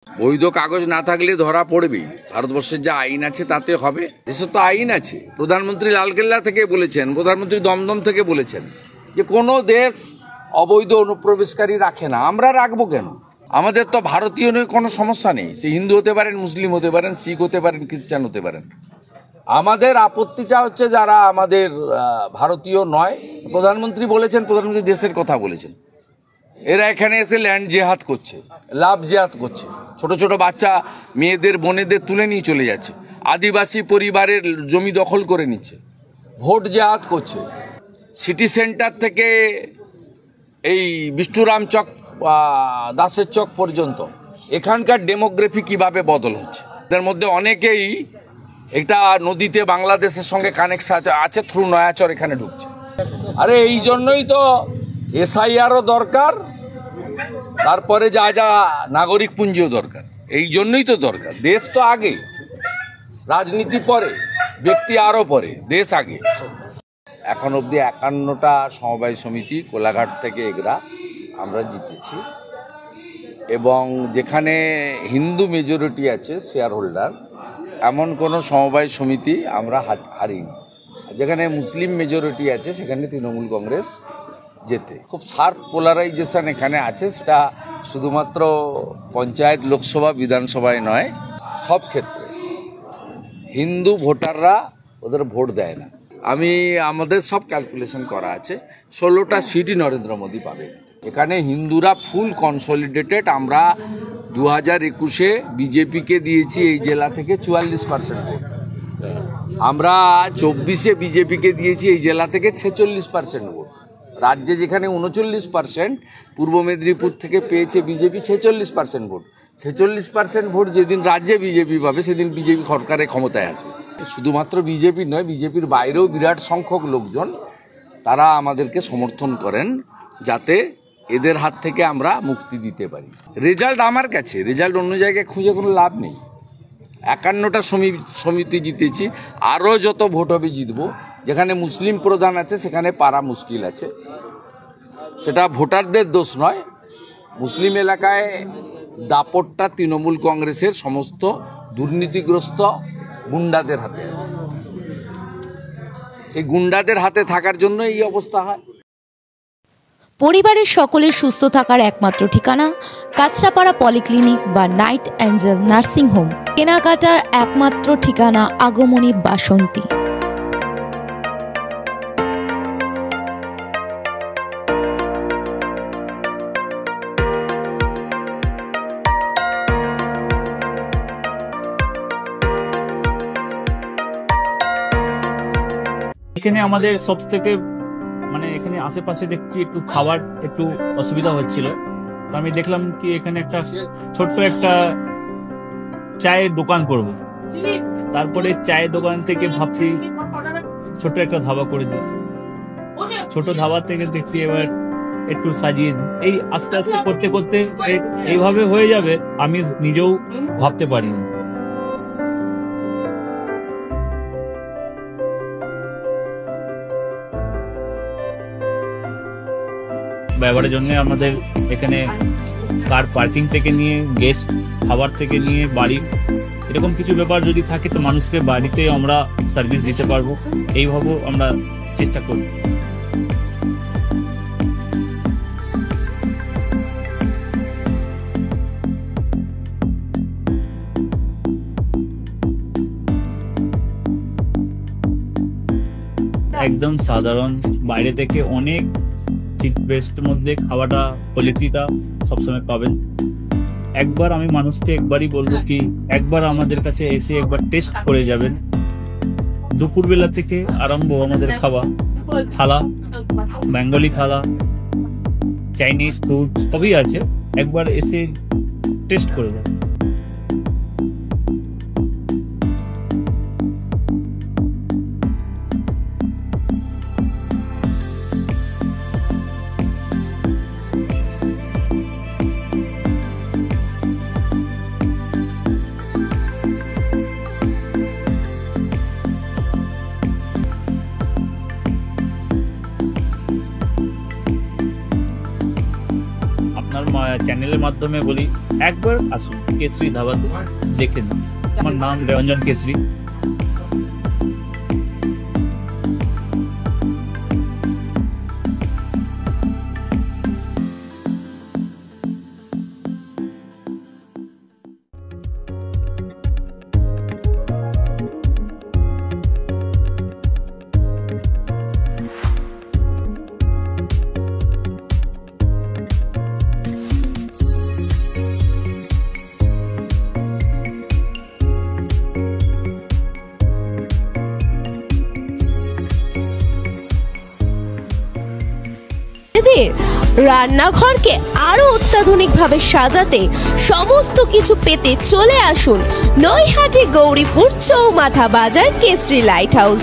বৈধ কাগজ না থাকলে ধরা পড়বেই। ভারতবর্ষের যা আইন আছে তাতে হবে। দেশে তো আইন আছে। প্রধানমন্ত্রী লালকেল্লা থেকে বলেছেন, প্রধানমন্ত্রী দমদম থেকে বলেছেন যে কোনো দেশ অবৈধ অনুপ্রবেশকারী রাখে না। আমরা রাখবো কেন? আমাদের তো ভারতীয় নিয়ে কোনো সমস্যা নেই। সে হিন্দু হতে পারেন, মুসলিম হতে পারেন, শিখ হতে পারেন, খ্রিস্টান হতে পারেন। আমাদের আপত্তিটা হচ্ছে যারা আমাদের ভারতীয় নয়। প্রধানমন্ত্রী বলেছেন, প্রধানমন্ত্রী দেশের কথা বলেছেন, এরা এখানে এসে ল্যান্ড জেহাদ করছে, লাভ জেহাদ করছে। ছোট ছোট বাচ্চা মেয়েদের বোনেদের তুলে নিয়ে চলে যাচ্ছে, আদিবাসী পরিবারের জমি দখল করে নিচ্ছে, ভোট জেহাদ করছে। সিটি সেন্টার থেকে এই বিষ্ণুরাম চক দাসের চক পর্যন্ত এখানকার ডেমোগ্রাফি কিভাবে বদল হচ্ছে। এদের মধ্যে অনেকেই একটা নদীতে বাংলাদেশের সঙ্গে কানেকশন আছে, থ্রু নয়াচর এখানে ঢুকছে। আরে এই জন্যই তো এসআইআরও দরকার, তারপরে যা যা নাগরিক পুঞ্জিও দরকার। এই জন্যই তো দরকার। দেশ তো আগে, রাজনীতি পরে, ব্যক্তি আরও পরে, দেশ আগে। এখন অবধি 51টা সমবায় সমিতি কোলাঘাট থেকে এগরা আমরা জিতেছি, এবং যেখানে হিন্দু মেজরিটি আছে শেয়ার হোল্ডার, এমন কোনো সমবায় সমিতি আমরা হারিনি। যেখানে মুসলিম মেজরিটি আছে সেখানে তৃণমূল কংগ্রেস যেতে। খুব শার্প পোলারাইজেশন এখানে আছে, সেটা শুধুমাত্র পঞ্চায়েত, লোকসভা, বিধানসভায় নয়, সব ক্ষেত্রে হিন্দু ভোটাররা ওদের ভোট দেয় না। আমাদের সব ক্যালকুলেশন করা আছে, 16টা সিটই নরেন্দ্র মোদী পাবে। এখানে হিন্দুরা ফুল কনসলিডেটেড। আমরা 2021-এ বিজেপিকে দিয়েছি এই জেলা থেকে 44% ভোট। আমরা 24-এ বিজেপিকে দিয়েছি এই জেলা থেকে 46% ভোট। রাজ্যে যেখানে 39%, পূর্ব মেদিনীপুর থেকে পেয়েছে বিজেপি 46% ভোট। 46% ভোট যেদিন রাজ্যে বিজেপি পাবে সেদিন বিজেপি সরকারে ক্ষমতায় আসবে। শুধুমাত্র বিজেপি নয়, বিজেপির বাইরেও বিরাট সংখ্যক লোকজন তারা আমাদেরকে সমর্থন করেন, যাতে এদের হাত থেকে আমরা মুক্তি দিতে পারি। রেজাল্ট আমার কাছে, রেজাল্ট অন্য জায়গায় খুঁজে কোনো লাভ নেই। 51টা সমিতি জিতেছি, আরও যত ভোট হবে জিতবো। যেখানে মুসলিম প্রধান আছে সেখানে পারা মুশকিল আছে, সেটা ভোটারদের দোষ নয়। মুসলিম এলাকায় দাপটটা তৃণমূল কংগ্রেসের সমস্ত দুর্নীতিগ্রস্ত গুন্ডাদের হাতে আছে। সেই গুন্ডাদের হাতে থাকার জন্য এই অবস্থা হয়। পরিবারের সকলের সুস্থ থাকার একমাত্র ঠিকানা কাঁচরাপাড়া পলিক্লিনিক বা নাইট অ্যাঞ্জেল নার্সিং হোম। কেনাকাটার একমাত্র ঠিকানা আগমনী বাসন্তী। এখানে আমাদের সব থেকে এখানে আশেপাশে দেখছি একটু খাবার একটু অসুবিধা হচ্ছিল, তো আমি দেখলাম কি এখানে একটা ছোট্ট একটা চায়ের দোকান করব। তারপরে চায়ের দোকান থেকে ভাবছি ছোট্ট একটা ধাবা করে দিচ্ছি। ছোট ধাবা থেকে দেখছি এবার একটু সাজিয়ে এই আস্তে আস্তে করতে করতে এইভাবে হয়ে যাবে, আমি নিজেও ভাবতে পারিনি। ব্যবহারের জন্য আমাদের এখানে কার পার্কিং থেকে নিয়ে গেস্ট খাবার থেকে নিয়ে বাড়ি, এরকম কিছু ব্যাপার যদি থাকে তো মানুষকে বাড়িতে আমরা সার্ভিস দিতে পারবো, এইভাবে আমরা চেষ্টা করব। একদম সাধারণ, বাইরে থেকে অনেক চিপ বেস্টের মধ্যে খাওয়াটা কোয়ালিটিটা সবসময় পাবেন। একবার আমি মানুষকে একবারই বলবো কি একবার আমাদের কাছে এসে একবার টেস্ট করে যাবেন। দুপুরবেলা থেকে আরম্ভ আমাদের খাওয়া, থালা, বেঙ্গলি থালা, চাইনিজ ফুড সবই আছে, একবার এসে টেস্ট করে যাবেন। চ্যানেলের মাধ্যমে বলি একবার আসুন কেশরি ধাবাতে দেখে নিন। আমার নাম রঞ্জন কেশরি। রান্নাঘরকে আরো অত্যাধুনিকভাবে সাজাতে সমস্ত কিছু পেতে চলে আসুন নৈহাটি গৌরীপুর চৌমাথা বাজার কেশরি লাইট হাউস।